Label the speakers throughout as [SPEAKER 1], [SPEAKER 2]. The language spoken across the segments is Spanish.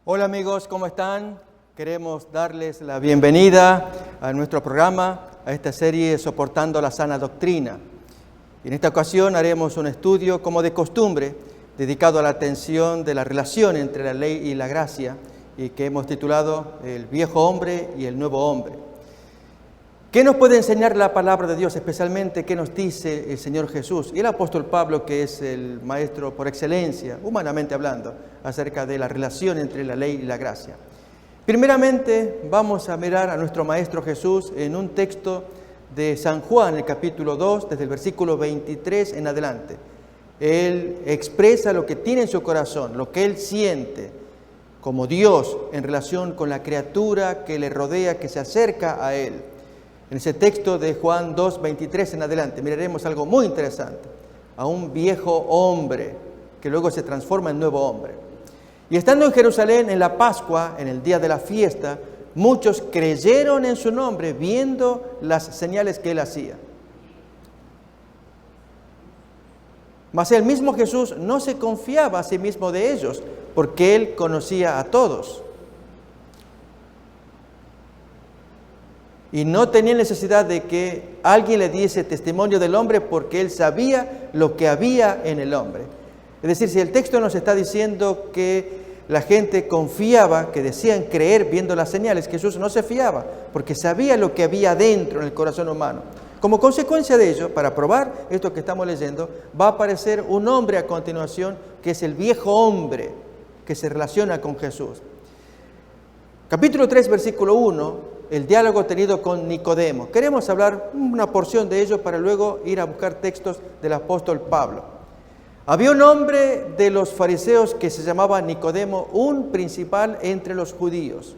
[SPEAKER 1] Hola amigos, ¿cómo están? Queremos darles la bienvenida a nuestro programa, a esta serie Soportando la Sana Doctrina. En esta ocasión haremos un estudio, como de costumbre, dedicado a la atención de la relación entre la ley y la gracia, y que hemos titulado El viejo hombre y el nuevo hombre. ¿Qué nos puede enseñar la palabra de Dios? Especialmente, ¿qué nos dice el Señor Jesús? Y el apóstol Pablo, que es el maestro por excelencia, humanamente hablando, acerca de la relación entre la ley y la gracia. Primeramente, vamos a mirar a nuestro maestro Jesús en un texto de San Juan, el capítulo 2, desde el versículo 23 en adelante. Él expresa lo que tiene en su corazón, lo que él siente como Dios en relación con la criatura que le rodea, que se acerca a él. En ese texto de Juan 2, 23 en adelante, miraremos algo muy interesante. A un viejo hombre que luego se transforma en nuevo hombre. Y estando en Jerusalén en la Pascua, en el día de la fiesta, muchos creyeron en su nombre viendo las señales que él hacía. Mas el mismo Jesús no se confiaba a sí mismo de ellos, porque él conocía a todos. Y no tenía necesidad de que alguien le diese testimonio del hombre, porque él sabía lo que había en el hombre. Es decir, si el texto nos está diciendo que la gente confiaba, que decían creer viendo las señales, Jesús no se fiaba, porque sabía lo que había dentro en el corazón humano. Como consecuencia de ello, para probar esto que estamos leyendo, va a aparecer un hombre a continuación, que es el viejo hombre, que se relaciona con Jesús. Capítulo 3, versículo 1, el diálogo tenido con Nicodemo. Queremos hablar una porción de ello para luego ir a buscar textos del apóstol Pablo. Había un hombre de los fariseos que se llamaba Nicodemo, un principal entre los judíos.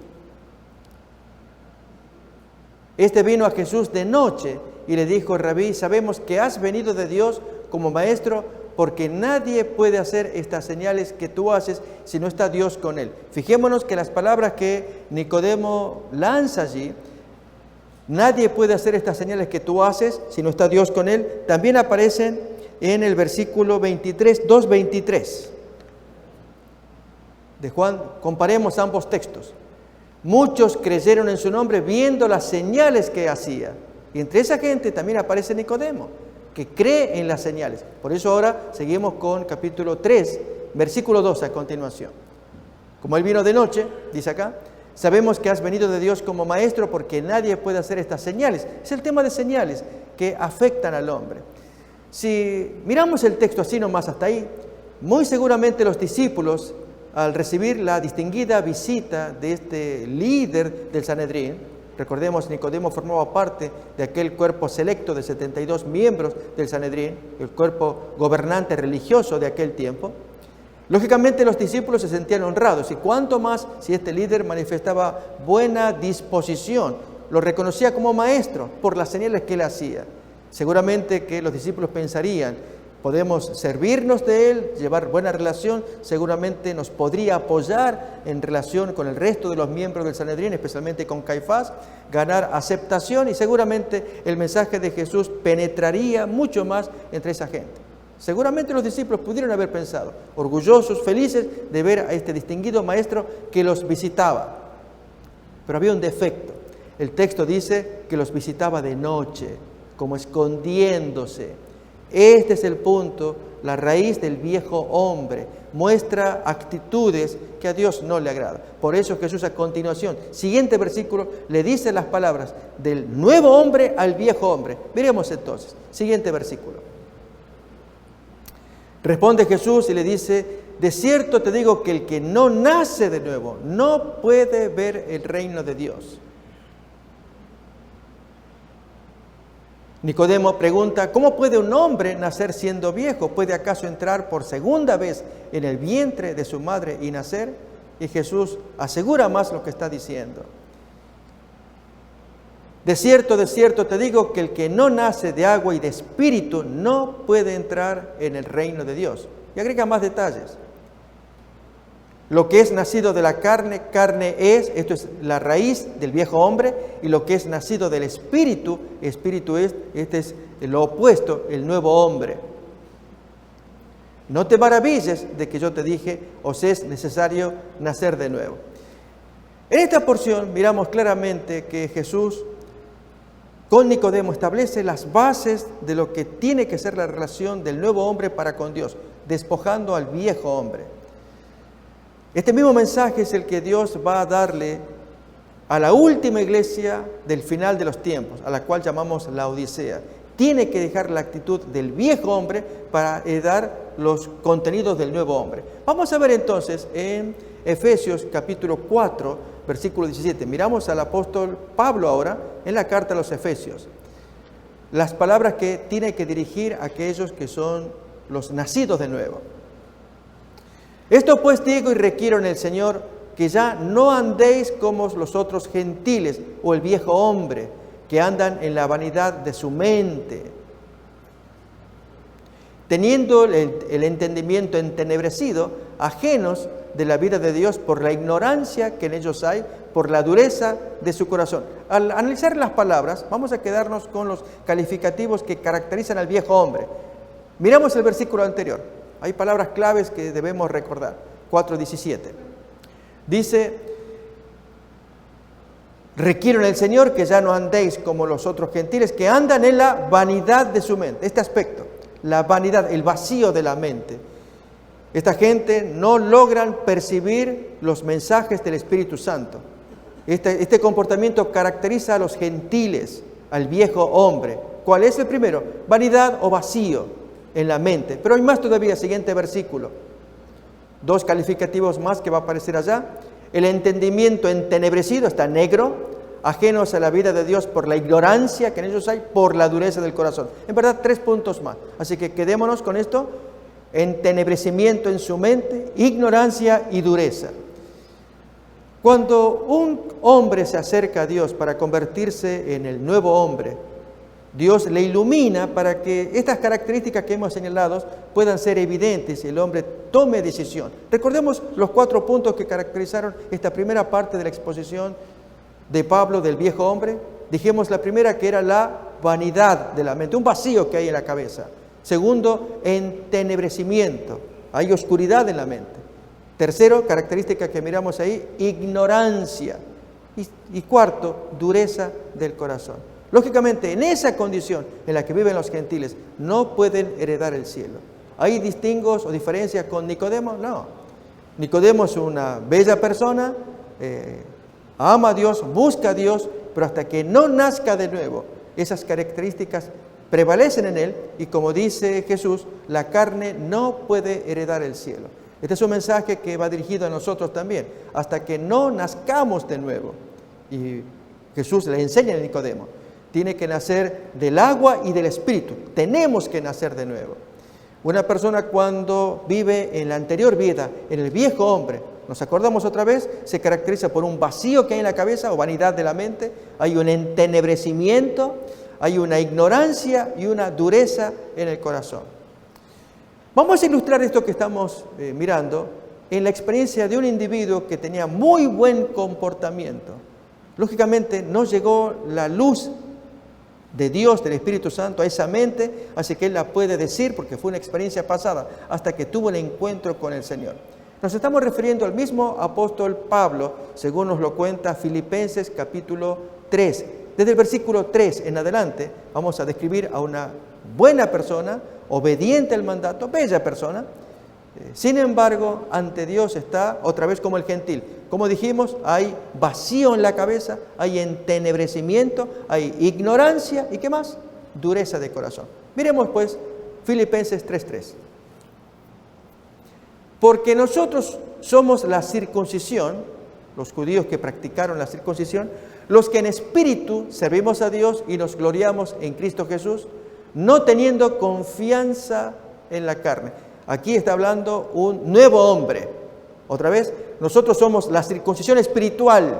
[SPEAKER 1] Este vino a Jesús de noche y le dijo: Rabí, sabemos que has venido de Dios como maestro, porque nadie puede hacer estas señales que tú haces si no está Dios con él. Fijémonos que las palabras que Nicodemo lanza allí, nadie puede hacer estas señales que tú haces si no está Dios con él, también aparecen en el versículo 23, 2:23 de Juan. Comparemos ambos textos. Muchos creyeron en su nombre viendo las señales que hacía. Y entre esa gente también aparece Nicodemo, que cree en las señales. Por eso ahora seguimos con capítulo 3, versículo 2 a continuación. Como él vino de noche, dice acá, sabemos que has venido de Dios como maestro, porque nadie puede hacer estas señales. Es el tema de señales que afectan al hombre. Si miramos el texto así nomás hasta ahí, muy seguramente los discípulos, al recibir la distinguida visita de este líder del Sanedrín, recordemos, Nicodemo formaba parte de aquel cuerpo selecto de 72 miembros del Sanedrín, el cuerpo gobernante religioso de aquel tiempo. Lógicamente los discípulos se sentían honrados, y cuánto más si este líder manifestaba buena disposición, lo reconocía como maestro por las señales que él hacía. Seguramente que los discípulos pensarían: podemos servirnos de él, llevar buena relación, seguramente nos podría apoyar en relación con el resto de los miembros del Sanedrín, especialmente con Caifás, ganar aceptación, y seguramente el mensaje de Jesús penetraría mucho más entre esa gente. Seguramente los discípulos pudieron haber pensado, orgullosos, felices de ver a este distinguido maestro que los visitaba. Pero había un defecto. El texto dice que los visitaba de noche, como escondiéndose. Este es el punto, la raíz del viejo hombre. Muestra actitudes que a Dios no le agradan. Por eso Jesús a continuación, siguiente versículo, le dice las palabras del nuevo hombre al viejo hombre. Miremos entonces, siguiente versículo. Responde Jesús y le dice: de cierto te digo que el que no nace de nuevo no puede ver el reino de Dios. Nicodemo pregunta: ¿cómo puede un hombre nacer siendo viejo? ¿Puede acaso entrar por segunda vez en el vientre de su madre y nacer? Y Jesús asegura más lo que está diciendo. De cierto te digo que el que no nace de agua y de espíritu no puede entrar en el reino de Dios. Y agrega más detalles. Lo que es nacido de la carne, carne es, esto es la raíz del viejo hombre, y lo que es nacido del espíritu, espíritu es, este es lo opuesto, el nuevo hombre. No te maravilles de que yo te dije, os es necesario nacer de nuevo. En esta porción miramos claramente que Jesús con Nicodemo establece las bases de lo que tiene que ser la relación del nuevo hombre para con Dios, despojando al viejo hombre. Este mismo mensaje es el que Dios va a darle a la última iglesia del final de los tiempos, a la cual llamamos la Odisea. Tiene que dejar la actitud del viejo hombre para heredar los contenidos del nuevo hombre. Vamos a ver entonces en Efesios capítulo 4, versículo 17. Miramos al apóstol Pablo ahora en la carta a los Efesios. Las palabras que tiene que dirigir a aquellos que son los nacidos de nuevo. Esto pues digo y requiero en el Señor, que ya no andéis como los otros gentiles o el viejo hombre, que andan en la vanidad de su mente, teniendo el entendimiento entenebrecido, ajenos de la vida de Dios por la ignorancia que en ellos hay, por la dureza de su corazón. Al analizar las palabras, vamos a quedarnos con los calificativos que caracterizan al viejo hombre. Miramos el versículo anterior. Hay palabras claves que debemos recordar. 4:17. Dice: requiero en el Señor que ya no andéis como los otros gentiles, que andan en la vanidad de su mente. Este aspecto, la vanidad, el vacío de la mente. Esta gente no logran percibir los mensajes del Espíritu Santo. Este comportamiento caracteriza a los gentiles, al viejo hombre. ¿Cuál es el primero? Vanidad o vacío en la mente. Pero hay más todavía, siguiente versículo. 2 calificativos más que va a aparecer allá. El entendimiento entenebrecido, está negro, ajenos a la vida de Dios por la ignorancia que en ellos hay, por la dureza del corazón. En verdad, 3 puntos más. Así que quedémonos con esto: entenebrecimiento en su mente, ignorancia y dureza. Cuando un hombre se acerca a Dios para convertirse en el nuevo hombre, Dios le ilumina para que estas características que hemos señalado puedan ser evidentes y el hombre tome decisión. Recordemos los 4 puntos que caracterizaron esta primera parte de la exposición de Pablo del viejo hombre. Dijimos la primera, que era la vanidad de la mente, un vacío que hay en la cabeza. Segundo, entenebrecimiento, hay oscuridad en la mente. Tercero, característica que miramos ahí, ignorancia. Y cuarto, dureza del corazón. Lógicamente, en esa condición en la que viven los gentiles, no pueden heredar el cielo. ¿Hay distingos o diferencias con Nicodemo? No. Nicodemo es una bella persona, ama a Dios, busca a Dios, pero hasta que no nazca de nuevo, esas características prevalecen en él, y como dice Jesús, la carne no puede heredar el cielo. Este es un mensaje que va dirigido a nosotros también, hasta que no nazcamos de nuevo. Y Jesús le enseña a Nicodemo: tiene que nacer del agua y del Espíritu. Tenemos que nacer de nuevo. Una persona cuando vive en la anterior vida, en el viejo hombre, nos acordamos otra vez, se caracteriza por un vacío que hay en la cabeza o vanidad de la mente, hay un entenebrecimiento, hay una ignorancia y una dureza en el corazón. Vamos a ilustrar esto que estamos mirando en la experiencia de un individuo que tenía muy buen comportamiento. Lógicamente no llegó la luz de Dios, del Espíritu Santo, a esa mente, así que él la puede decir porque fue una experiencia pasada, hasta que tuvo el encuentro con el Señor. Nos estamos refiriendo al mismo apóstol Pablo, según nos lo cuenta Filipenses capítulo 3. Desde el versículo 3 en adelante vamos a describir a una buena persona, obediente al mandato, bella persona. Sin embargo, ante Dios está otra vez como el gentil. Como dijimos, hay vacío en la cabeza, hay entenebrecimiento, hay ignorancia y ¿qué más? Dureza de corazón. Miremos pues Filipenses 3:3. Porque nosotros somos la circuncisión, los judíos que practicaron la circuncisión, los que en espíritu servimos a Dios y nos gloriamos en Cristo Jesús, no teniendo confianza en la carne. Aquí está hablando un nuevo hombre. Otra vez, nosotros somos la circuncisión espiritual.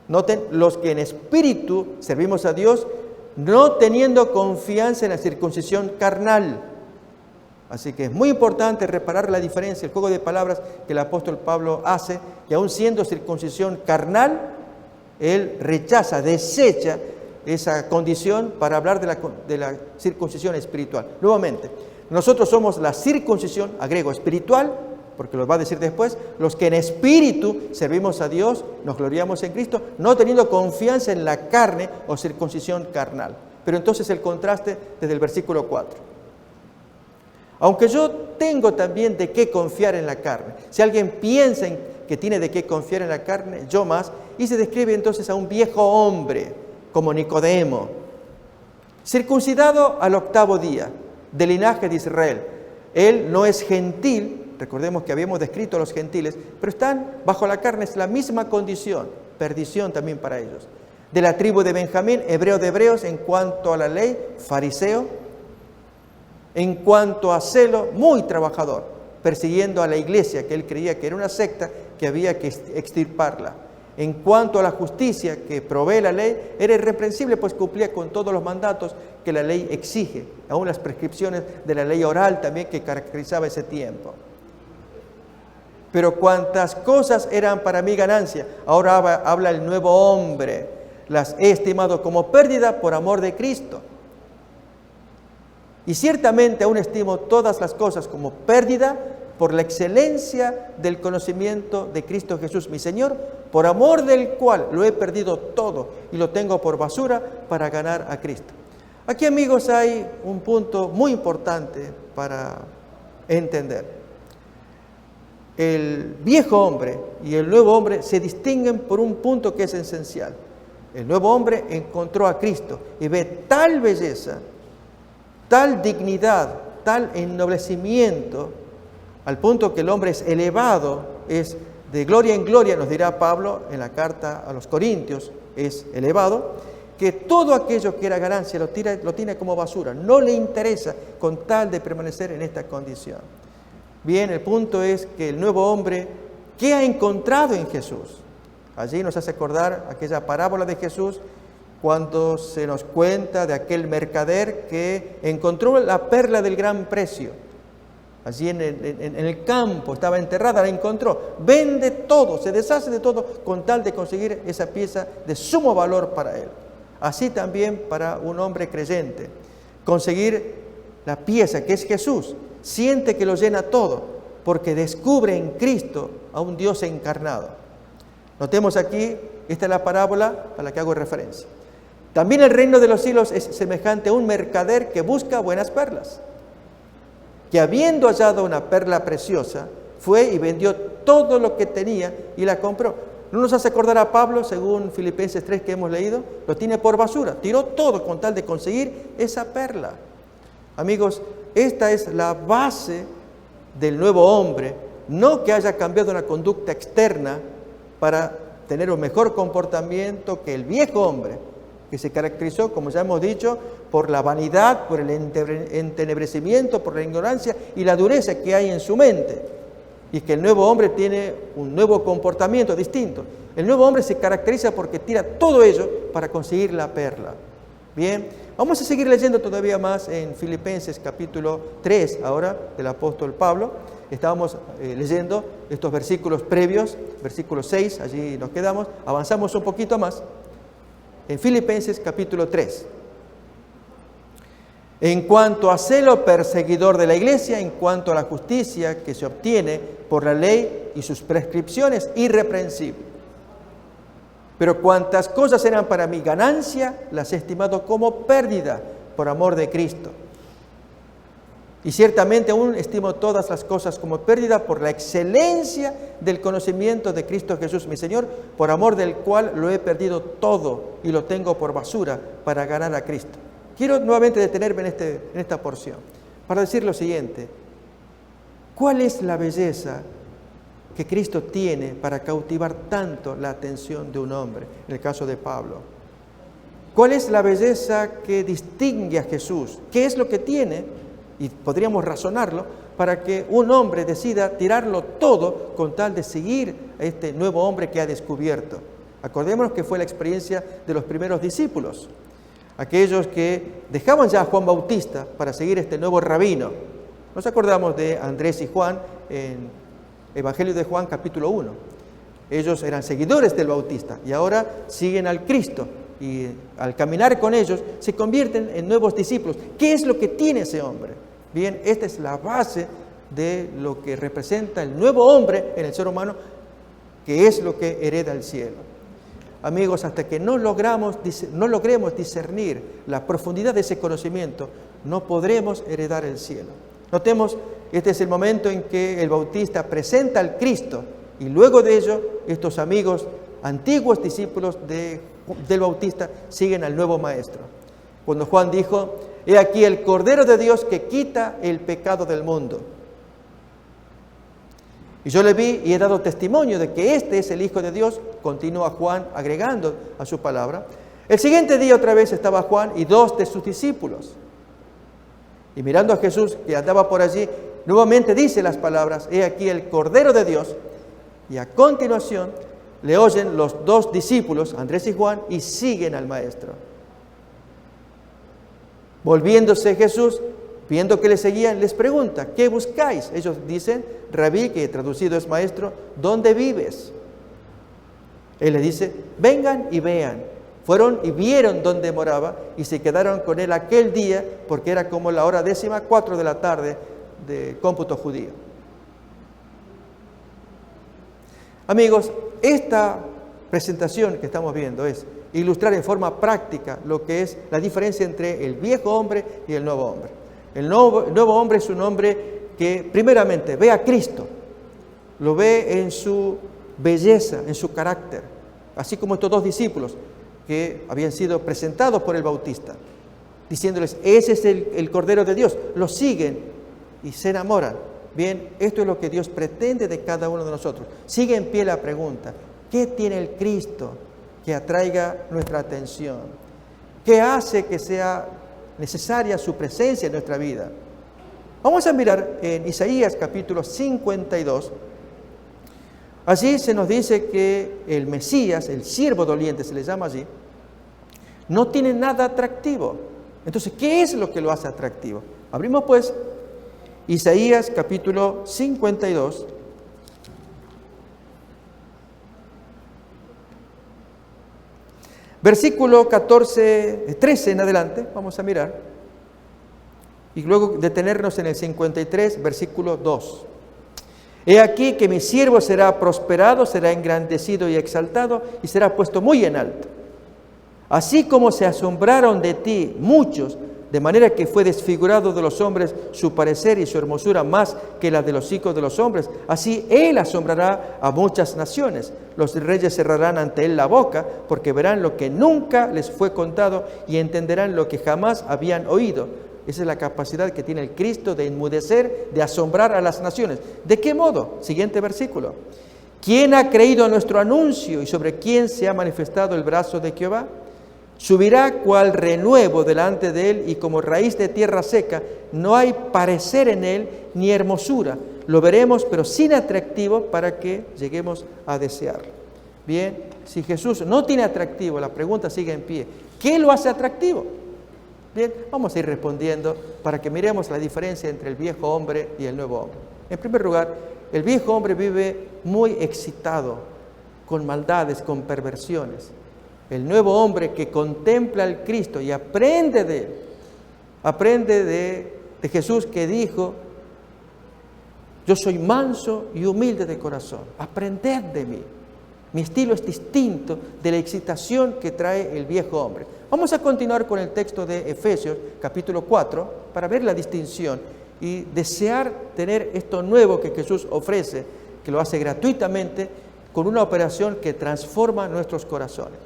[SPEAKER 1] Noten, los que en espíritu servimos a Dios, no teniendo confianza en la circuncisión carnal. Así que es muy importante reparar la diferencia, el juego de palabras que el apóstol Pablo hace, que aun siendo circuncisión carnal, él rechaza, desecha esa condición para hablar de la circuncisión espiritual. Nuevamente, nosotros somos la circuncisión, agrego, espiritual, porque lo va a decir después, los que en espíritu servimos a Dios, nos gloriamos en Cristo, no teniendo confianza en la carne o circuncisión carnal. Pero entonces el contraste desde el versículo 4. Aunque yo tengo también de qué confiar en la carne, si alguien piensa que tiene de qué confiar en la carne, yo más, y se describe entonces a un viejo hombre, como Nicodemo, circuncidado al 8º día, del linaje de Israel. Él no es gentil. Recordemos que habíamos descrito a los gentiles, pero están bajo la carne, es la misma condición, perdición también para ellos. De la tribu de Benjamín, hebreo de hebreos, en cuanto a la ley, fariseo. En cuanto a celo, muy trabajador, persiguiendo a la iglesia, que él creía que era una secta, que había que extirparla. En cuanto a la justicia que provee la ley, era irreprensible, pues cumplía con todos los mandatos que la ley exige, aún las prescripciones de la ley oral también que caracterizaba ese tiempo. Pero cuantas cosas eran para mí ganancia, ahora habla el nuevo hombre, las he estimado como pérdida por amor de Cristo. Y ciertamente aún estimo todas las cosas como pérdida por la excelencia del conocimiento de Cristo Jesús, mi Señor, por amor del cual lo he perdido todo y lo tengo por basura para ganar a Cristo. Aquí, amigos, hay un punto muy importante para entender. El viejo hombre y el nuevo hombre se distinguen por un punto que es esencial. El nuevo hombre encontró a Cristo y ve tal belleza, tal dignidad, tal ennoblecimiento, al punto que el hombre es elevado, es de gloria en gloria, nos dirá Pablo en la carta a los Corintios, es elevado, que todo aquello que era ganancia lo tiene como basura, no le interesa con tal de permanecer en esta condición. Bien, el punto es que el nuevo hombre, ¿qué ha encontrado en Jesús? Allí nos hace acordar aquella parábola de Jesús cuando se nos cuenta de aquel mercader que encontró la perla del gran precio. Allí en el campo, estaba enterrada, la encontró. Vende todo, se deshace de todo con tal de conseguir esa pieza de sumo valor para él. Así también para un hombre creyente. Conseguir la pieza que es Jesús, siente que lo llena todo, porque descubre en Cristo a un Dios encarnado. Notemos aquí, esta es la parábola a la que hago referencia. También el reino de los cielos es semejante a un mercader que busca buenas perlas, que habiendo hallado una perla preciosa, fue y vendió todo lo que tenía y la compró. ¿No nos hace acordar a Pablo, según Filipenses 3 que hemos leído? Lo tiene por basura, tiró todo con tal de conseguir esa perla. Amigos, esta es la base del nuevo hombre, no que haya cambiado la conducta externa para tener un mejor comportamiento que el viejo hombre, que se caracterizó, como ya hemos dicho, por la vanidad, por el entenebrecimiento, por la ignorancia y la dureza que hay en su mente. Y que el nuevo hombre tiene un nuevo comportamiento distinto. El nuevo hombre se caracteriza porque tira todo ello para conseguir la perla. Bien, vamos a seguir leyendo todavía más en Filipenses capítulo 3, ahora, del apóstol Pablo. Estábamos leyendo estos versículos previos, versículo 6, allí nos quedamos, avanzamos un poquito más. En Filipenses capítulo 3. En cuanto a celo perseguidor de la iglesia, en cuanto a la justicia que se obtiene por la ley y sus prescripciones, irreprensible. Pero cuantas cosas eran para mi ganancia, las he estimado como pérdida por amor de Cristo. Y ciertamente aún estimo todas las cosas como pérdida por la excelencia del conocimiento de Cristo Jesús, mi Señor, por amor del cual lo he perdido todo y lo tengo por basura para ganar a Cristo. Quiero nuevamente detenerme en esta porción para decir lo siguiente. ¿Cuál es la belleza que Cristo tiene para cautivar tanto la atención de un hombre? En el caso de Pablo. ¿Cuál es la belleza que distingue a Jesús? ¿Qué es lo que tiene? Y podríamos razonarlo para que un hombre decida tirarlo todo con tal de seguir a este nuevo hombre que ha descubierto. Acordémonos que fue la experiencia de los primeros discípulos. Aquellos que dejaban ya a Juan Bautista para seguir este nuevo rabino. Nos acordamos de Andrés y Juan en Evangelio de Juan capítulo 1. Ellos eran seguidores del Bautista y ahora siguen al Cristo y al caminar con ellos se convierten en nuevos discípulos. ¿Qué es lo que tiene ese hombre? Bien, esta es la base de lo que representa el nuevo hombre en el ser humano, que es lo que hereda el cielo. Amigos, hasta que no logremos discernir la profundidad de ese conocimiento, no podremos heredar el cielo. Notemos, este es el momento en que el Bautista presenta al Cristo y luego de ello estos amigos, antiguos discípulos del Bautista, siguen al nuevo Maestro. Cuando Juan dijo: he aquí el Cordero de Dios que quita el pecado del mundo. Y yo le vi y he dado testimonio de que este es el Hijo de Dios, continúa Juan agregando a su palabra. El siguiente día otra vez estaba Juan y 2 de sus discípulos. Y mirando a Jesús que andaba por allí, nuevamente dice las palabras: he aquí el Cordero de Dios. Y a continuación le oyen los 2 discípulos, Andrés y Juan, y siguen al Maestro. Volviéndose Jesús, viendo que le seguían, les pregunta: ¿qué buscáis? Ellos dicen: Rabí, que traducido es maestro, ¿dónde vives? Él les dice: vengan y vean. Fueron y vieron dónde moraba y se quedaron con él aquel día, porque era como la hora 14:00 de la tarde del cómputo judío. Amigos, esta presentación que estamos viendo es ilustrar en forma práctica lo que es la diferencia entre el viejo hombre y el nuevo hombre. El nuevo hombre es un hombre que primeramente ve a Cristo, lo ve en su belleza, en su carácter, así como estos 2 discípulos que habían sido presentados por el Bautista, diciéndoles: ese es el Cordero de Dios. Lo siguen y se enamoran. Bien, esto es lo que Dios pretende de cada uno de nosotros. Sigue en pie la pregunta: ¿qué tiene el Cristo que atraiga nuestra atención? ¿Qué hace que sea necesaria su presencia en nuestra vida? Vamos a mirar en Isaías capítulo 52. Allí se nos dice que el Mesías, el siervo doliente se le llama allí, no tiene nada atractivo. Entonces, ¿qué es lo que lo hace atractivo? Abrimos pues Isaías capítulo 52. Versículo 13 en adelante, vamos a mirar. Y luego detenernos en el 53, versículo 2. He aquí que mi siervo será prosperado, será engrandecido y exaltado, y será puesto muy en alto. Así como se asombraron de ti muchos, de manera que fue desfigurado de los hombres su parecer y su hermosura más que la de los hijos de los hombres, así él asombrará a muchas naciones. Los reyes cerrarán ante él la boca, porque verán lo que nunca les fue contado y entenderán lo que jamás habían oído. Esa es la capacidad que tiene el Cristo de enmudecer, de asombrar a las naciones. ¿De qué modo? Siguiente versículo. ¿Quién ha creído a nuestro anuncio y sobre quién se ha manifestado el brazo de Jehová? Subirá cual renuevo delante de él y como raíz de tierra seca, no hay parecer en él ni hermosura. Lo veremos, pero sin atractivo para que lleguemos a desearlo. Bien, si Jesús no tiene atractivo, la pregunta sigue en pie. ¿Qué lo hace atractivo? Bien, vamos a ir respondiendo para que miremos la diferencia entre el viejo hombre y el nuevo hombre. En primer lugar, el viejo hombre vive muy excitado, con maldades, con perversiones. El nuevo hombre que contempla al Cristo y aprende de él, aprende de Jesús que dijo: yo soy manso y humilde de corazón, aprended de mí. Mi estilo es distinto de la excitación que trae el viejo hombre. Vamos a continuar con el texto de Efesios, capítulo 4, para ver la distinción y desear tener esto nuevo que Jesús ofrece, que lo hace gratuitamente, con una operación que transforma nuestros corazones.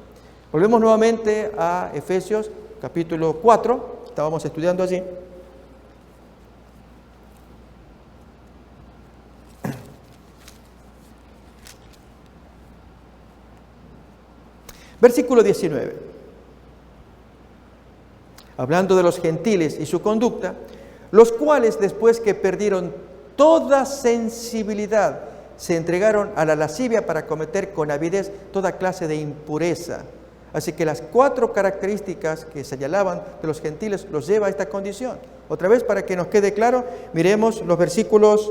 [SPEAKER 1] Volvemos nuevamente a Efesios, capítulo 4, estábamos estudiando allí. Versículo 19. Hablando de los gentiles y su conducta, los cuales después que perdieron toda sensibilidad, se entregaron a la lascivia para cometer con avidez toda clase de impureza. Así que las 4 características que señalaban de los gentiles los lleva a esta condición. Otra vez, para que nos quede claro, miremos los versículos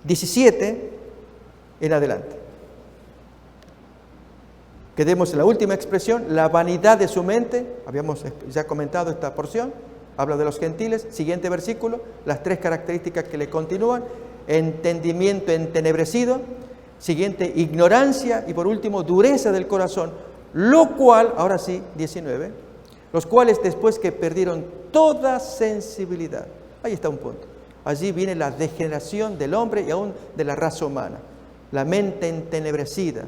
[SPEAKER 1] 17 en adelante. Quedemos en la última expresión, la vanidad de su mente. Habíamos ya comentado esta porción. habla de los gentiles. Siguiente versículo, las 3 características que le continúan: entendimiento entenebrecido, siguiente, ignorancia, y por último, dureza del corazón, lo cual, ahora sí, 19, los cuales después que perdieron toda sensibilidad. Ahí está un punto. Allí viene la degeneración del hombre y aún de la raza humana. La mente entenebrecida,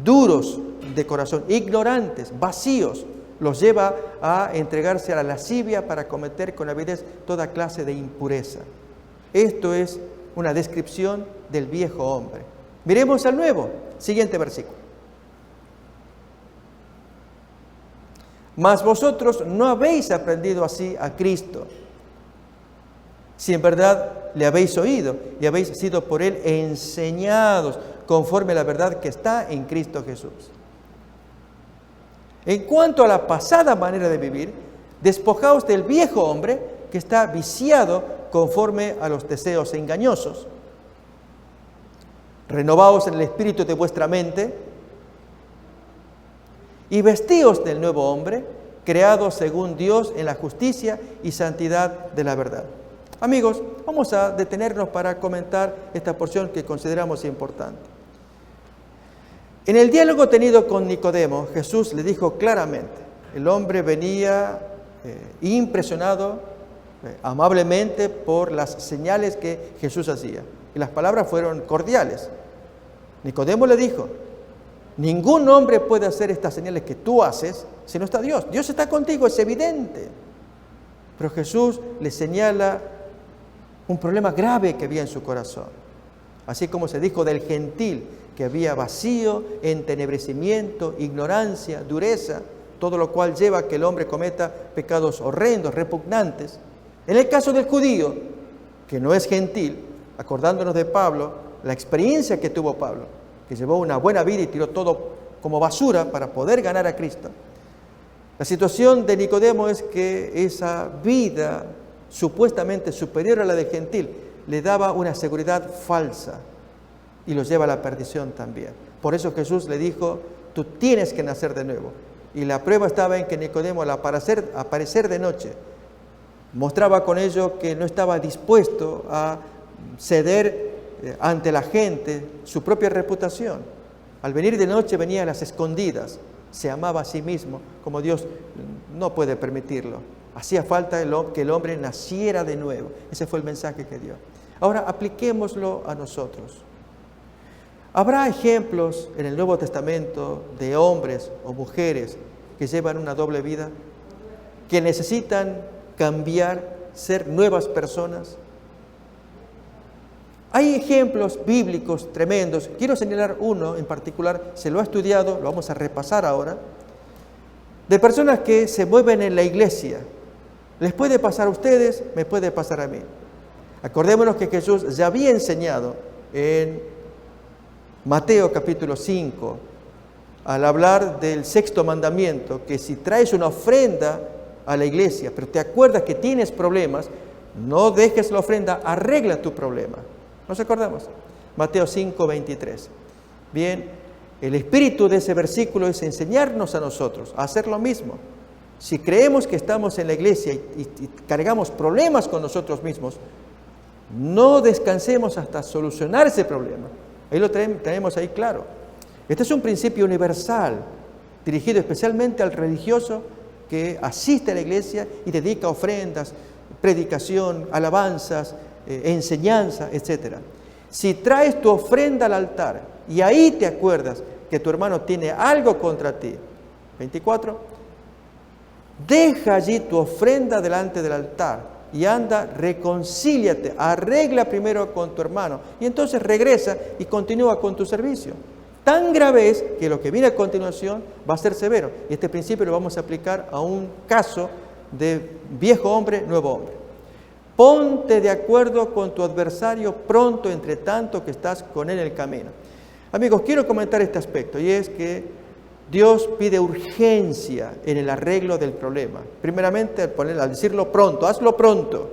[SPEAKER 1] duros de corazón, ignorantes, vacíos, los lleva a entregarse a la lascivia para cometer con avidez toda clase de impureza. Esto es una descripción del viejo hombre. Miremos al nuevo. Siguiente versículo. Mas vosotros no habéis aprendido así a Cristo, si en verdad le habéis oído y habéis sido por él enseñados conforme a la verdad que está en Cristo Jesús. En cuanto a la pasada manera de vivir, despojaos del viejo hombre que está viciado conforme a los deseos engañosos. Renovaos en el espíritu de vuestra mente y vestíos del nuevo hombre, creado según Dios en la justicia y santidad de la verdad. Amigos, vamos a detenernos para comentar esta porción que consideramos importante. En el diálogo tenido con Nicodemo, Jesús le dijo claramente, el hombre venía impresionado amablemente por las señales que Jesús hacía. Y las palabras fueron cordiales. Nicodemo le dijo, ningún hombre puede hacer estas señales que tú haces si no está Dios. Dios está contigo, es evidente. Pero Jesús le señala un problema grave que había en su corazón. Así como se dijo del gentil, que había vacío, entenebrecimiento, ignorancia, dureza, todo lo cual lleva a que el hombre cometa pecados horrendos, repugnantes. En el caso del judío, que no es gentil, acordándonos de Pablo, la experiencia que tuvo Pablo, que llevó una buena vida y tiró todo como basura para poder ganar a Cristo. La situación de Nicodemo es que esa vida supuestamente superior a la del gentil le daba una seguridad falsa y los lleva a la perdición también. Por eso Jesús le dijo, tú tienes que nacer de nuevo. Y la prueba estaba en que Nicodemo, al aparecer de noche, mostraba con ello que no estaba dispuesto a ceder ante la gente su propia reputación. Al venir de noche venía a las escondidas, se amaba a sí mismo, como Dios no puede permitirlo. Hacía falta que el hombre naciera de nuevo. Ese fue el mensaje que dio. Ahora apliquémoslo a nosotros. ¿Habrá ejemplos en el Nuevo Testamento de hombres o mujeres que llevan una doble vida, que necesitan cambiar, ser nuevas personas? Hay ejemplos bíblicos tremendos. Quiero señalar uno en particular, se lo ha estudiado, lo vamos a repasar ahora, de personas que se mueven en la iglesia. Les puede pasar a ustedes, me puede pasar a mí. Acordémonos que Jesús ya había enseñado en Mateo capítulo 5, al hablar del 6º mandamiento, que si traes una ofrenda a la iglesia, pero te acuerdas que tienes problemas, no dejes la ofrenda, arregla tu problema. ¿Nos acordamos? Mateo 5, 23. Bien, el espíritu de ese versículo es enseñarnos a nosotros a hacer lo mismo. Si creemos que estamos en la iglesia y cargamos problemas con nosotros mismos, no descansemos hasta solucionar ese problema. Ahí lo tenemos ahí claro. Este es un principio universal, dirigido especialmente al religioso que asiste a la iglesia y dedica ofrendas, predicación, alabanzas, enseñanza, etc. Si traes tu ofrenda al altar y ahí te acuerdas que tu hermano tiene algo contra ti, 24, deja allí tu ofrenda delante del altar y anda, reconcíliate, arregla primero con tu hermano y entonces regresa y continúa con tu servicio. Tan grave es que lo que viene a continuación va a ser severo. Y este principio lo vamos a aplicar a un caso de viejo hombre, nuevo hombre. Ponte de acuerdo con tu adversario pronto, entre tanto que estás con él en el camino. Amigos, quiero comentar este aspecto, y es que Dios pide urgencia en el arreglo del problema. Primeramente, al decirlo pronto, hazlo pronto.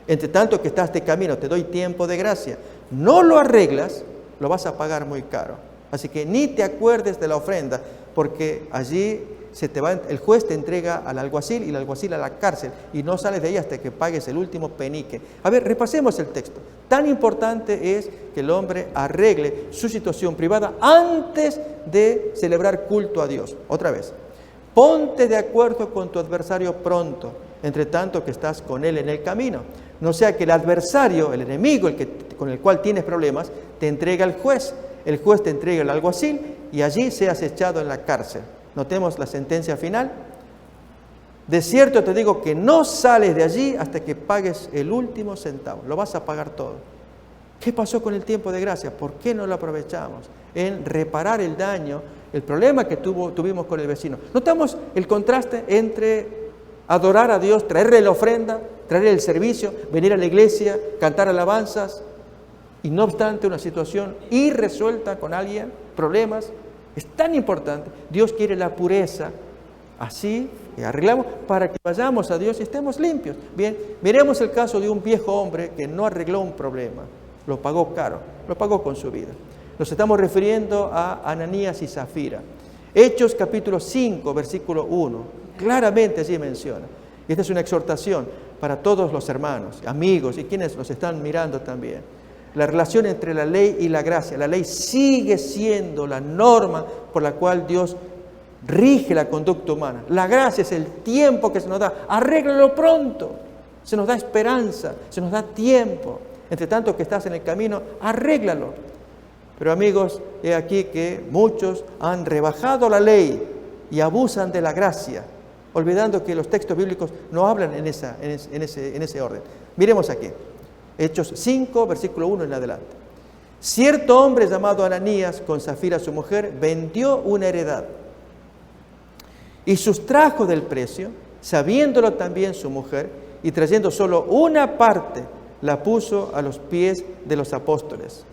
[SPEAKER 1] Entre tanto que estás de camino, te doy tiempo de gracia. No lo arreglas, lo vas a pagar muy caro. Así que ni te acuerdes de la ofrenda, porque allí el juez te entrega al alguacil y el alguacil a la cárcel y no sales de ahí hasta que pagues el último penique. A ver, repasemos el texto. Tan importante es que el hombre arregle su situación privada antes de celebrar culto a Dios. Otra vez, ponte de acuerdo con tu adversario pronto, entre tanto que estás con él en el camino. No sea que el adversario, el enemigo, con el cual tienes problemas, te entrega al juez, el juez te entrega al alguacil y allí seas echado en la cárcel. Notemos la sentencia final. De cierto te digo que no sales de allí hasta que pagues el último centavo. Lo vas a pagar todo. ¿Qué pasó con el tiempo de gracia? ¿Por qué no lo aprovechamos en reparar el daño, el problema que tuvimos con el vecino? Notamos el contraste entre adorar a Dios, traerle la ofrenda, traerle el servicio, venir a la iglesia, cantar alabanzas, y no obstante una situación irresuelta con alguien, problemas. Es tan importante. Dios quiere la pureza. Así arreglamos para que vayamos a Dios y estemos limpios. Bien, miremos el caso de un viejo hombre que no arregló un problema. Lo pagó caro, lo pagó con su vida. Nos estamos refiriendo a Ananías y Zafira. Hechos capítulo 5, versículo 1. Claramente allí menciona. Y esta es una exhortación para todos los hermanos, amigos y quienes nos están mirando también. La relación entre la ley y la gracia. La ley sigue siendo la norma por la cual Dios rige la conducta humana. La gracia es el tiempo que se nos da. Arréglalo pronto. Se nos da esperanza, se nos da tiempo. Entre tanto que estás en el camino, arréglalo. Pero amigos, he aquí que muchos han rebajado la ley y abusan de la gracia, olvidando que los textos bíblicos no hablan en ese orden. Miremos aquí. Hechos 5, versículo 1 en adelante. Cierto hombre llamado Ananías, con Zafira su mujer, vendió una heredad y sustrajo del precio, sabiéndolo también su mujer, y trayendo solo una parte, la puso a los pies de los apóstoles.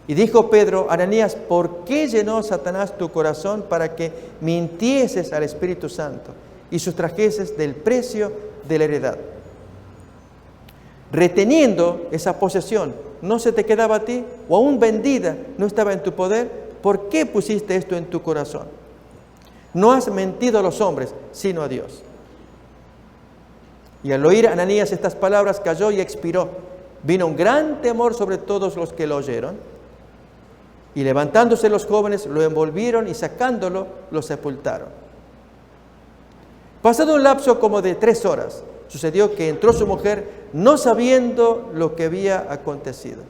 [SPEAKER 1] Y dijo Pedro, Ananías, ¿por qué llenó Satanás tu corazón para que mintieses al Espíritu Santo y sustrajeses del precio de la heredad? Reteniendo esa posesión, ¿no se te quedaba a ti? ¿O aún vendida no estaba en tu poder? ¿Por qué pusiste esto en tu corazón? No has mentido a los hombres, sino a Dios. Y al oír Ananías estas palabras, cayó y expiró. Vino un gran temor sobre todos los que lo oyeron. Y levantándose los jóvenes, lo envolvieron y sacándolo, lo sepultaron. Pasado un lapso como de 3 horas, sucedió que entró su mujer no sabiendo lo que había acontecido.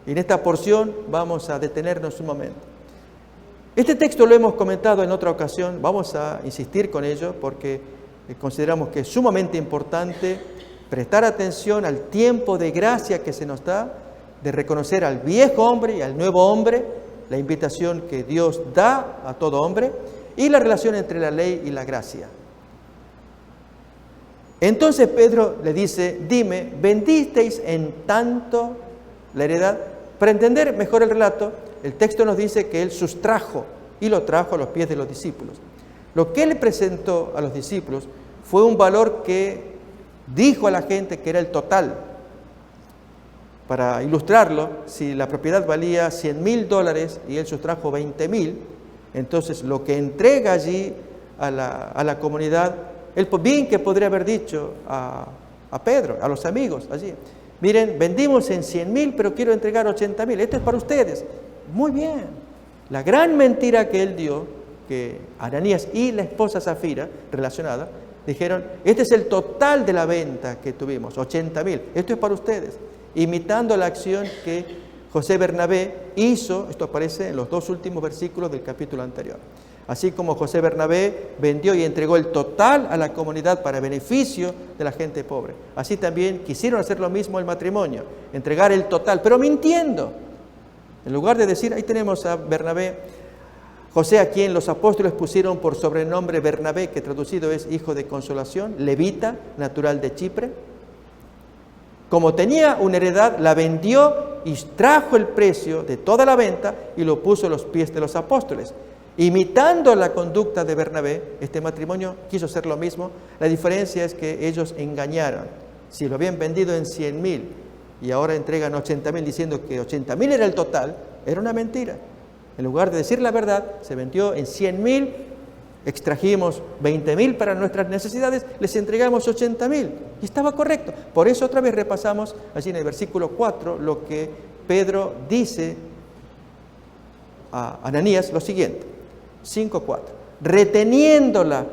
[SPEAKER 1] Y en esta porción vamos a detenernos un momento. Este texto lo hemos comentado en otra ocasión, vamos a insistir con ello porque consideramos que es sumamente importante prestar atención al tiempo de gracia que se nos da, de reconocer al viejo hombre y al nuevo hombre, la invitación que Dios da a todo hombre y la relación entre la ley y la gracia. Entonces Pedro le dice, dime, ¿vendisteis en tanto la heredad? Para entender mejor el relato, el texto nos dice que él sustrajo y lo trajo a los pies de los discípulos. Lo que él presentó a los discípulos fue un valor que dijo a la gente que era el total. Para ilustrarlo, si la propiedad valía $100,000 y él sustrajo 20,000, entonces lo que entrega allí a la comunidad, él bien que podría haber dicho a Pedro, a los amigos allí, miren, vendimos en 100,000, pero quiero entregar 80,000, esto es para ustedes. Muy bien. La gran mentira que él dio, que Ananías y la esposa Zafira, relacionada, dijeron, este es el total de la venta que tuvimos, 80,000, esto es para ustedes. Imitando la acción que José Bernabé hizo, esto aparece en los 2 últimos versículos del capítulo anterior. Así como José Bernabé vendió y entregó el total a la comunidad para beneficio de la gente pobre. Así también quisieron hacer lo mismo el matrimonio, entregar el total, pero mintiendo. En lugar de decir, ahí tenemos a Bernabé, José a quien los apóstoles pusieron por sobrenombre Bernabé, que traducido es hijo de consolación, levita, natural de Chipre. Como tenía una heredad, la vendió y trajo el precio de toda la venta y lo puso a los pies de los apóstoles. Imitando la conducta de Bernabé, este matrimonio quiso hacer lo mismo. La diferencia es que ellos engañaron. Si lo habían vendido en 100,000 y ahora entregan 80,000 diciendo que 80,000 era el total, era una mentira. En lugar de decir la verdad, se vendió en 100.000, extrajimos 20.000 para nuestras necesidades, les entregamos 80.000. Y estaba correcto. Por eso otra vez repasamos allí en el versículo 4 lo que Pedro dice a Ananías, lo siguiente, 5:4. Reteniéndola,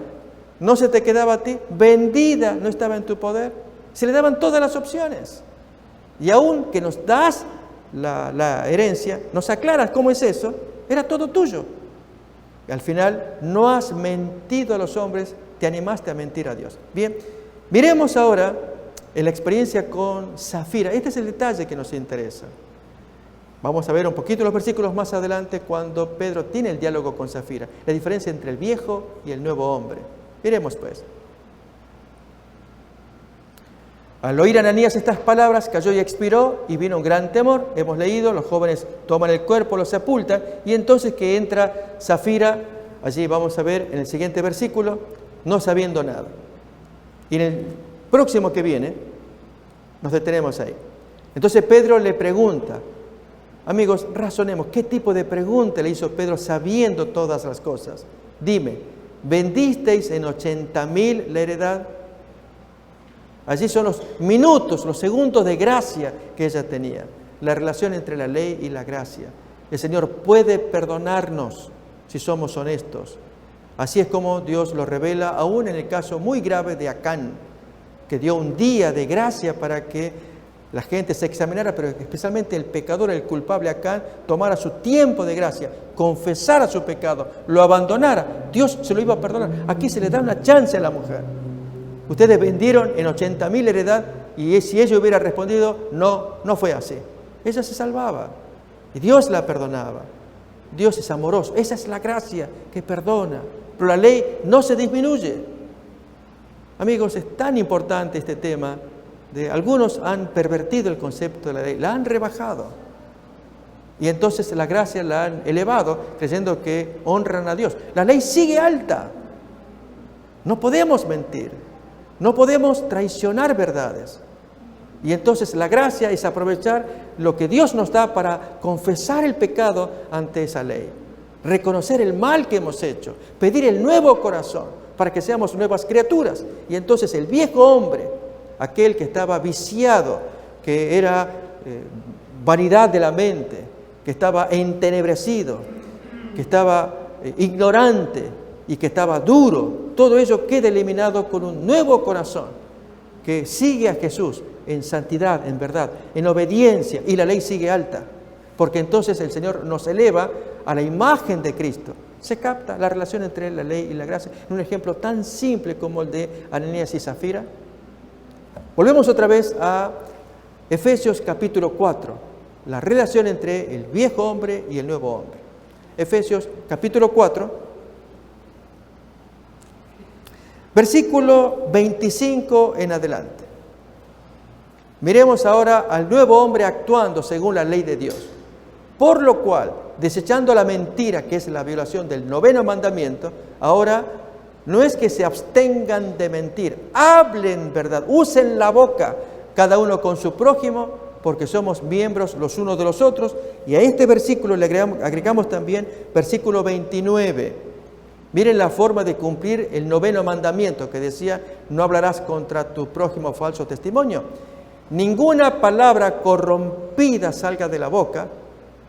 [SPEAKER 1] no se te quedaba a ti, vendida, no estaba en tu poder. Se le daban todas las opciones. Y aún que nos das la herencia, nos aclaras cómo es eso, era todo tuyo. Y al final no has mentido a los hombres, te animaste a mentir a Dios. Bien, miremos ahora en la experiencia con Safira. Este es el detalle que nos interesa. Vamos a ver un poquito los versículos más adelante cuando Pedro tiene el diálogo con Safira. La diferencia entre el viejo y el nuevo hombre. Miremos pues. Al oír Ananías estas palabras, cayó y expiró, y vino un gran temor. Hemos leído, los jóvenes toman el cuerpo, lo sepultan, y entonces que entra Safira, allí vamos a ver en el siguiente versículo, no sabiendo nada. Y en el próximo que viene, nos detenemos ahí. Entonces Pedro le pregunta, amigos, razonemos, ¿qué tipo de pregunta le hizo Pedro sabiendo todas las cosas? Dime, ¿vendisteis en 80.000 la heredad? Allí son los minutos, los segundos de gracia que ella tenía. La relación entre la ley y la gracia. El Señor puede perdonarnos si somos honestos. Así es como Dios lo revela, aún en el caso muy grave de Acán, que dio un día de gracia para que la gente se examinara, pero especialmente el pecador, el culpable Acán, tomara su tiempo de gracia, confesara su pecado, lo abandonara. Dios se lo iba a perdonar. Aquí se le da una chance a la mujer. Ustedes vendieron en 80.000 heredad y si ella hubiera respondido, no fue así. Ella se salvaba y Dios la perdonaba. Dios es amoroso. Esa es la gracia que perdona. Pero la ley no se disminuye. Amigos, es tan importante este tema. Algunos han pervertido el concepto de la ley, la han rebajado. Y entonces la gracia la han elevado creyendo que honran a Dios. La ley sigue alta. No podemos mentir. No podemos traicionar verdades. Y entonces la gracia es aprovechar lo que Dios nos da para confesar el pecado ante esa ley. Reconocer el mal que hemos hecho. Pedir el nuevo corazón para que seamos nuevas criaturas. Y entonces el viejo hombre, aquel que estaba viciado, que era vanidad de la mente, que estaba entenebrecido, que estaba ignorante y que estaba duro, todo ello queda eliminado con un nuevo corazón que sigue a Jesús en santidad, en verdad, en obediencia, y la ley sigue alta, porque entonces el Señor nos eleva a la imagen de Cristo. Se capta la relación entre la ley y la gracia en un ejemplo tan simple como el de Ananías y Safira. Volvemos otra vez a Efesios capítulo 4, la relación entre el viejo hombre y el nuevo hombre. Efesios capítulo 4, versículo 25 en adelante. Miremos ahora al nuevo hombre actuando según la ley de Dios. Por lo cual, desechando la mentira, que es la violación del 9º mandamiento, ahora no es que se abstengan de mentir, hablen verdad, usen la boca, cada uno con su prójimo, porque somos miembros los unos de los otros. Y a este versículo le agregamos también versículo 29. Miren la forma de cumplir el 9º mandamiento que decía, no hablarás contra tu prójimo falso testimonio. Ninguna palabra corrompida salga de la boca,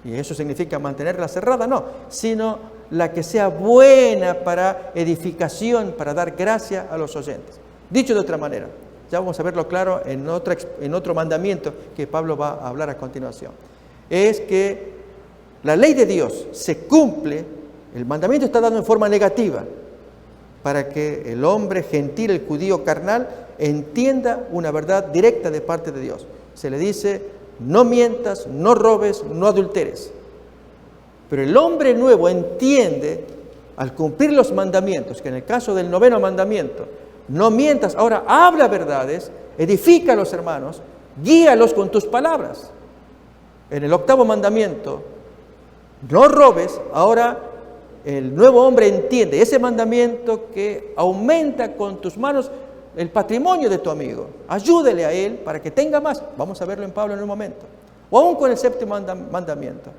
[SPEAKER 1] y eso significa mantenerla cerrada, no, sino la que sea buena para edificación, para dar gracia a los oyentes. Dicho de otra manera, ya vamos a verlo claro en otro mandamiento que Pablo va a hablar a continuación. Es que la ley de Dios se cumple. El mandamiento está dado en forma negativa para que el hombre gentil, el judío carnal, entienda una verdad directa de parte de Dios. Se le dice, no mientas, no robes, no adulteres. Pero el hombre nuevo entiende, al cumplir los mandamientos, que en el caso del 9º mandamiento, no mientas, ahora habla verdades, edifica a los hermanos, guíalos con tus palabras. En el 8º mandamiento, no robes, ahora el nuevo hombre entiende ese mandamiento que aumenta con tus manos el patrimonio de tu amigo. Ayúdele a él para que tenga más. Vamos a verlo en Pablo en un momento. O aún con el 7º mandamiento.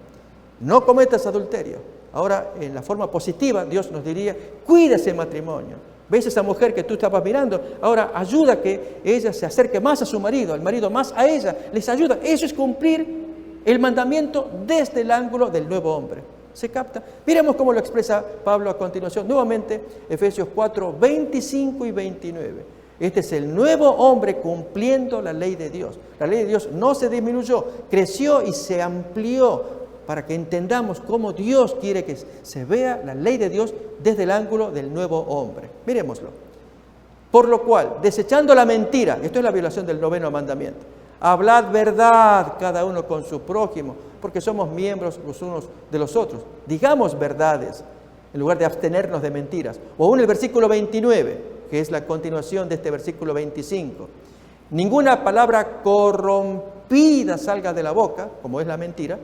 [SPEAKER 1] no cometas adulterio. Ahora, en la forma positiva, Dios nos diría, cuida ese matrimonio. ¿Ves esa mujer que tú estabas mirando? Ahora ayuda a que ella se acerque más a su marido, el marido más a ella, les ayuda. Eso es cumplir el mandamiento desde el ángulo del nuevo hombre. ¿Se capta? Miremos cómo lo expresa Pablo a continuación. Nuevamente, Efesios 4, 25 y 29. Este es el nuevo hombre cumpliendo la ley de Dios. La ley de Dios no se disminuyó, creció y se amplió para que entendamos cómo Dios quiere que se vea la ley de Dios desde el ángulo del nuevo hombre. Miremoslo. Por lo cual, desechando la mentira, esto es la violación del 9º mandamiento, hablad verdad cada uno con su prójimo, porque somos miembros los unos de los otros. Digamos verdades, en lugar de abstenernos de mentiras. O aún el versículo 29, que es la continuación de este versículo 25. Ninguna palabra corrompida salga de la boca, como es la mentira,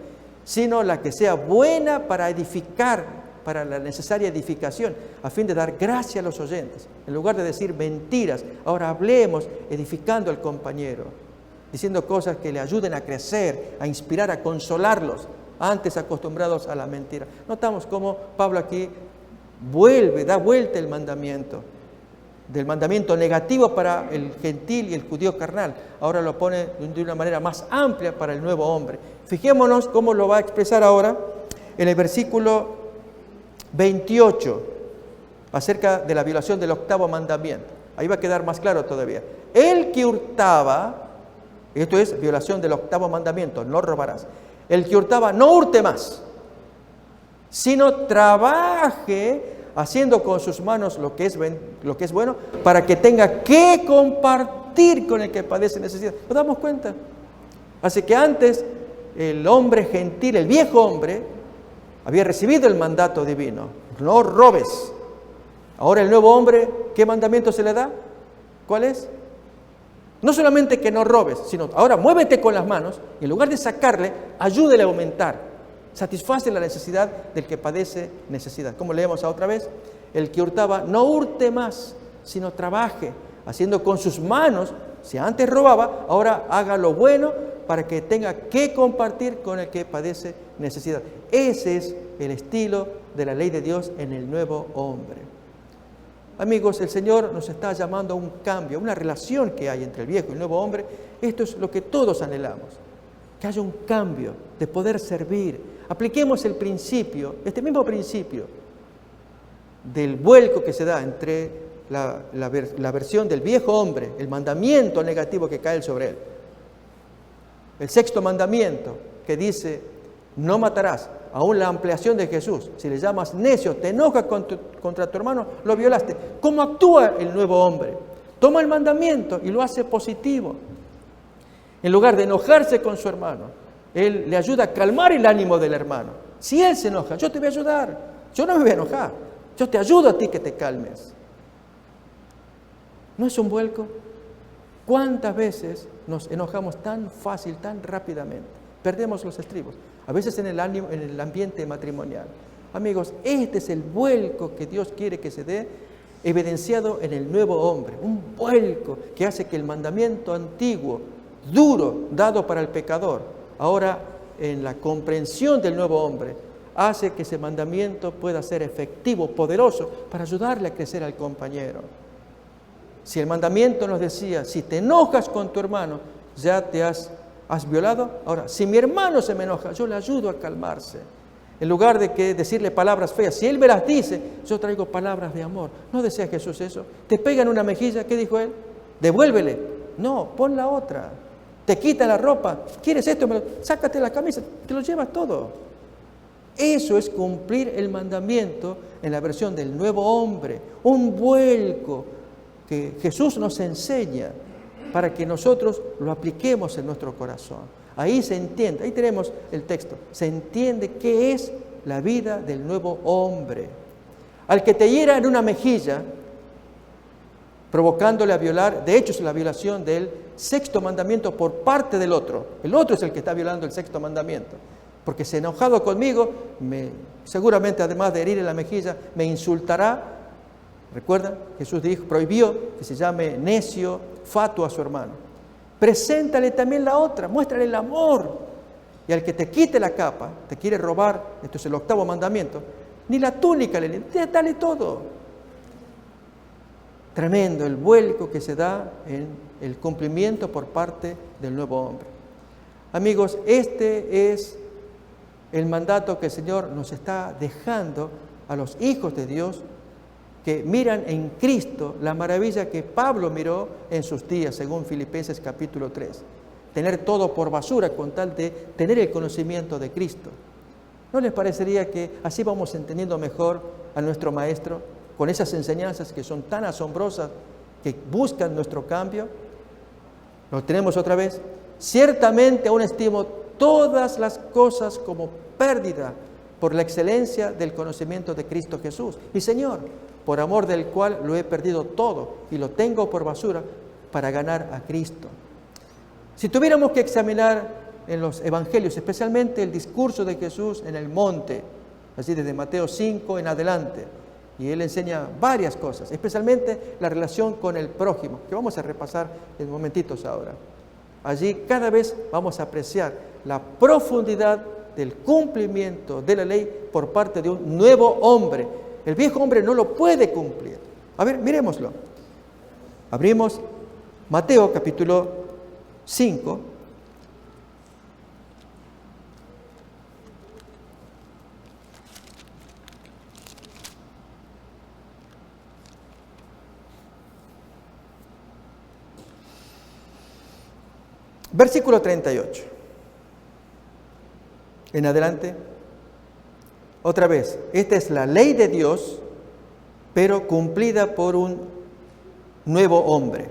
[SPEAKER 1] sino la que sea buena para edificar, para la necesaria edificación, a fin de dar gracia a los oyentes. En lugar de decir mentiras, ahora hablemos edificando al compañero, diciendo cosas que le ayuden a crecer, a inspirar, a consolarlos, antes acostumbrados a la mentira. Notamos cómo Pablo aquí da vuelta el mandamiento, del mandamiento negativo para el gentil y el judío carnal. Ahora lo pone de una manera más amplia para el nuevo hombre. Fijémonos cómo lo va a expresar ahora en el versículo 28, acerca de la violación del 8º mandamiento. Ahí va a quedar más claro todavía. El que hurtaba, esto es violación del 8º mandamiento, no robarás. El que hurtaba, no hurte más, sino trabaje haciendo con sus manos lo que es bueno, para que tenga que compartir con el que padece necesidad. ¿Nos damos cuenta? Así que antes el hombre gentil, el viejo hombre, había recibido el mandato divino, no robes. Ahora el nuevo hombre, ¿qué mandamiento se le da? ¿Cuál es? No solamente que no robes, sino ahora muévete con las manos y en lugar de sacarle, ayúdele a aumentar. Satisface la necesidad del que padece necesidad. ¿Cómo leemos otra vez? El que hurtaba, no hurte más, sino trabaje, haciendo con sus manos, si antes robaba, ahora haga lo bueno para que tenga que compartir con el que padece necesidad. Ese es el estilo de la ley de Dios en el nuevo hombre. Amigos, el Señor nos está llamando a un cambio, a una relación que hay entre el viejo y el nuevo hombre. Esto es lo que todos anhelamos, que haya un cambio de poder servir. Apliquemos el principio, este mismo principio del vuelco que se da entre la versión del viejo hombre, el mandamiento negativo que cae sobre él. El 6º mandamiento que dice, no matarás. Aún la ampliación de Jesús, si le llamas necio, te enojas contra tu hermano, lo violaste. ¿Cómo actúa el nuevo hombre? Toma el mandamiento y lo hace positivo. En lugar de enojarse con su hermano, él le ayuda a calmar el ánimo del hermano. Si él se enoja, yo te voy a ayudar. Yo no me voy a enojar. Yo te ayudo a ti que te calmes. ¿No es un vuelco? ¿Cuántas veces nos enojamos tan fácil, tan rápidamente? Perdemos los estribos. A veces en el ambiente matrimonial. Amigos, este es el vuelco que Dios quiere que se dé, evidenciado en el nuevo hombre. Un vuelco que hace que el mandamiento antiguo, duro, dado para el pecador, ahora en la comprensión del nuevo hombre, hace que ese mandamiento pueda ser efectivo, poderoso, para ayudarle a crecer al compañero. Si el mandamiento nos decía, si te enojas con tu hermano, ya te has violado. Ahora, si mi hermano se me enoja, yo le ayudo a calmarse. En lugar de que decirle palabras feas, si él me las dice, yo traigo palabras de amor. ¿No desea Jesús eso? Te pega en una mejilla, ¿qué dijo él? Devuélvele. No, pon la otra. Te quita la ropa. ¿Quieres esto? Sácate la camisa. Te lo llevas todo. Eso es cumplir el mandamiento en la versión del nuevo hombre. Un vuelco que Jesús nos enseña para que nosotros lo apliquemos en nuestro corazón. Ahí se entiende, ahí tenemos el texto, se entiende qué es la vida del nuevo hombre. Al que te hiera en una mejilla, provocándole a violar, de hecho es la violación del 6º mandamiento por parte del otro. El otro es el que está violando el 6º mandamiento, porque se ha enojado conmigo, seguramente además de herir en la mejilla, me insultará. ¿Recuerdan? Jesús prohibió que se llame necio, fatuo a su hermano. Preséntale también la otra, muéstrale el amor. Y al que te quite la capa, te quiere robar, esto es el 8º mandamiento, ni la túnica le dale todo. Tremendo el vuelco que se da en el cumplimiento por parte del nuevo hombre. Amigos, este es el mandato que el Señor nos está dejando a los hijos de Dios que miran en Cristo la maravilla que Pablo miró en sus días, según Filipenses capítulo 3. Tener todo por basura con tal de tener el conocimiento de Cristo. ¿No les parecería que así vamos entendiendo mejor a nuestro Maestro con esas enseñanzas que son tan asombrosas, que buscan nuestro cambio? Lo tenemos otra vez. Ciertamente aún estimo todas las cosas como pérdida por la excelencia del conocimiento de Cristo Jesús, mi Señor, por amor del cual lo he perdido todo y lo tengo por basura para ganar a Cristo. Si tuviéramos que examinar en los evangelios, especialmente el discurso de Jesús en el monte, así desde Mateo 5 en adelante, y Él enseña varias cosas, especialmente la relación con el prójimo, que vamos a repasar en momentitos ahora. Allí cada vez vamos a apreciar la profundidad del cumplimiento de la ley por parte de un nuevo hombre. El viejo hombre no lo puede cumplir. A ver, miremoslo. Abrimos Mateo capítulo 5. Versículo 38. En adelante. Otra vez, esta es la ley de Dios, pero cumplida por un nuevo hombre.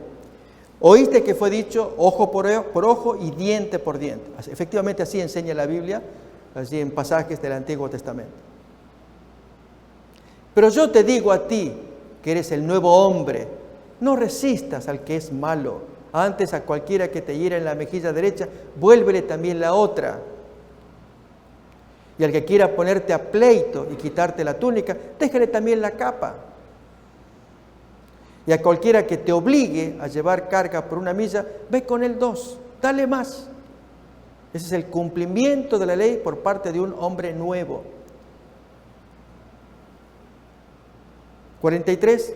[SPEAKER 1] Oíste que fue dicho ojo por ojo y diente por diente. Efectivamente así enseña la Biblia, así en pasajes del Antiguo Testamento. Pero yo te digo a ti, que eres el nuevo hombre, no resistas al que es malo. Antes a cualquiera que te hiera en la mejilla derecha, vuélvele también la otra. Y al que quiera ponerte a pleito y quitarte la túnica, déjale también la capa. Y a cualquiera que te obligue a llevar carga por una milla, ve con él 2, dale más. Ese es el cumplimiento de la ley por parte de un hombre nuevo. 43.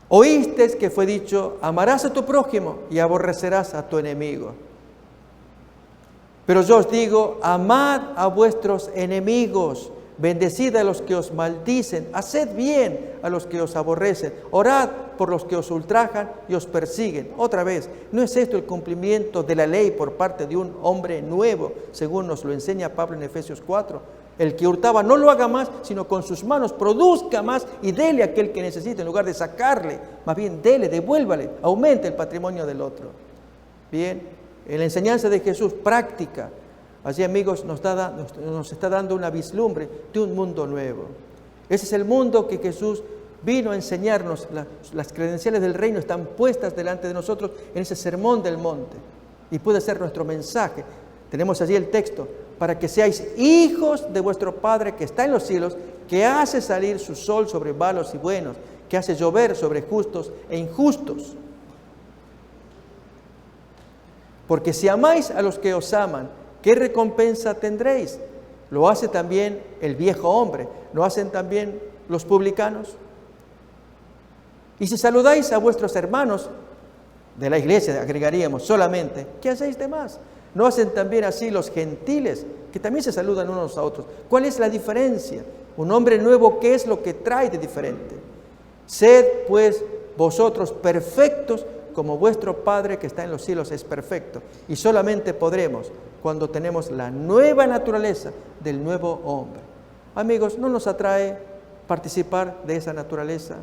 [SPEAKER 1] Oíste que fue dicho, amarás a tu prójimo y aborrecerás a tu enemigo. Pero yo os digo, amad a vuestros enemigos, bendecid a los que os maldicen, haced bien a los que os aborrecen, orad por los que os ultrajan y os persiguen. Otra vez, ¿no es esto el cumplimiento de la ley por parte de un hombre nuevo, según nos lo enseña Pablo en Efesios 4? El que hurtaba no lo haga más, sino con sus manos produzca más y dele a aquel que necesite, en lugar de sacarle, más bien dele, devuélvale, aumente el patrimonio del otro. Bien, en la enseñanza de Jesús práctica, allí amigos nos está dando una vislumbre de un mundo nuevo. Ese es el mundo que Jesús vino a enseñarnos. Las credenciales del reino están puestas delante de nosotros en ese sermón del monte y puede ser nuestro mensaje. Tenemos allí el texto, para que seáis hijos de vuestro Padre que está en los cielos, que hace salir su sol sobre malos y buenos, que hace llover sobre justos e injustos. Porque si amáis a los que os aman, ¿qué recompensa tendréis? Lo hace también el viejo hombre, lo hacen también los publicanos. Y si saludáis a vuestros hermanos de la iglesia, agregaríamos solamente, ¿qué hacéis de más? ¿No hacen también así los gentiles, que también se saludan unos a otros? ¿Cuál es la diferencia? Un hombre nuevo, ¿qué es lo que trae de diferente? Sed, pues, vosotros perfectos, como vuestro Padre que está en los cielos es perfecto. Y solamente podremos cuando tenemos la nueva naturaleza del nuevo hombre. Amigos, ¿no nos atrae participar de esa naturaleza?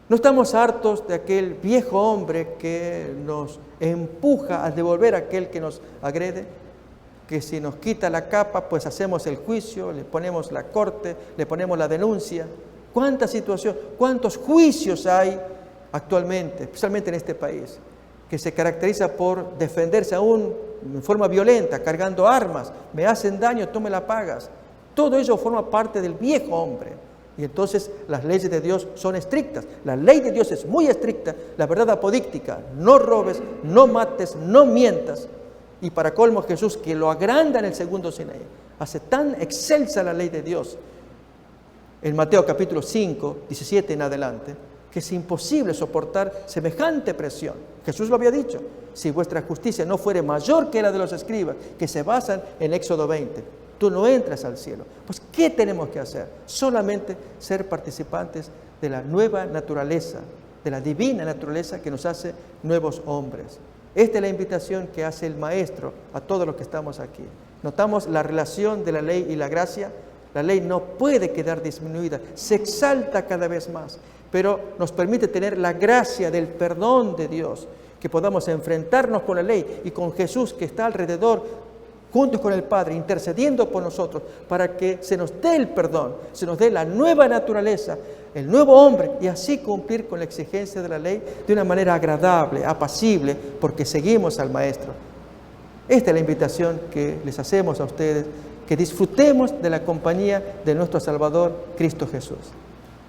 [SPEAKER 1] ¿No estamos hartos de aquel viejo hombre que nos empuja a devolver a aquel que nos agrede? Que si nos quita la capa, pues hacemos el juicio, le ponemos la corte, le ponemos la denuncia. ¿Cuánta situación, cuántos juicios hay actualmente, especialmente en este país, que se caracteriza por defenderse aún en forma violenta, cargando armas? Me hacen daño, tú me la pagas. Todo ello forma parte del viejo hombre. Y entonces las leyes de Dios son estrictas. La ley de Dios es muy estricta. La verdad apodíctica, no robes, no mates, no mientas. Y para colmo Jesús, que lo agranda en el segundo Sinaí, hace tan excelsa la ley de Dios en Mateo capítulo 5, 17 en adelante, que es imposible soportar semejante presión. Jesús lo había dicho: si vuestra justicia no fuere mayor que la de los escribas, que se basan en Éxodo 20, tú no entras al cielo. Pues, ¿qué tenemos que hacer? Solamente ser participantes de la nueva naturaleza, de la divina naturaleza que nos hace nuevos hombres. Esta es la invitación que hace el Maestro a todos los que estamos aquí. Notamos la relación de la ley y la gracia. La ley no puede quedar disminuida, se exalta cada vez más, pero nos permite tener la gracia del perdón de Dios, que podamos enfrentarnos con la ley y con Jesús, que está alrededor, juntos con el Padre, intercediendo por nosotros, para que se nos dé el perdón, se nos dé la nueva naturaleza, el nuevo hombre, y así cumplir con la exigencia de la ley de una manera agradable, apacible, porque seguimos al Maestro. Esta es la invitación que les hacemos a ustedes, que disfrutemos de la compañía de nuestro Salvador, Cristo Jesús.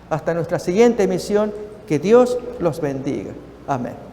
[SPEAKER 1] Hasta nuestra siguiente emisión, que Dios los bendiga. Amén.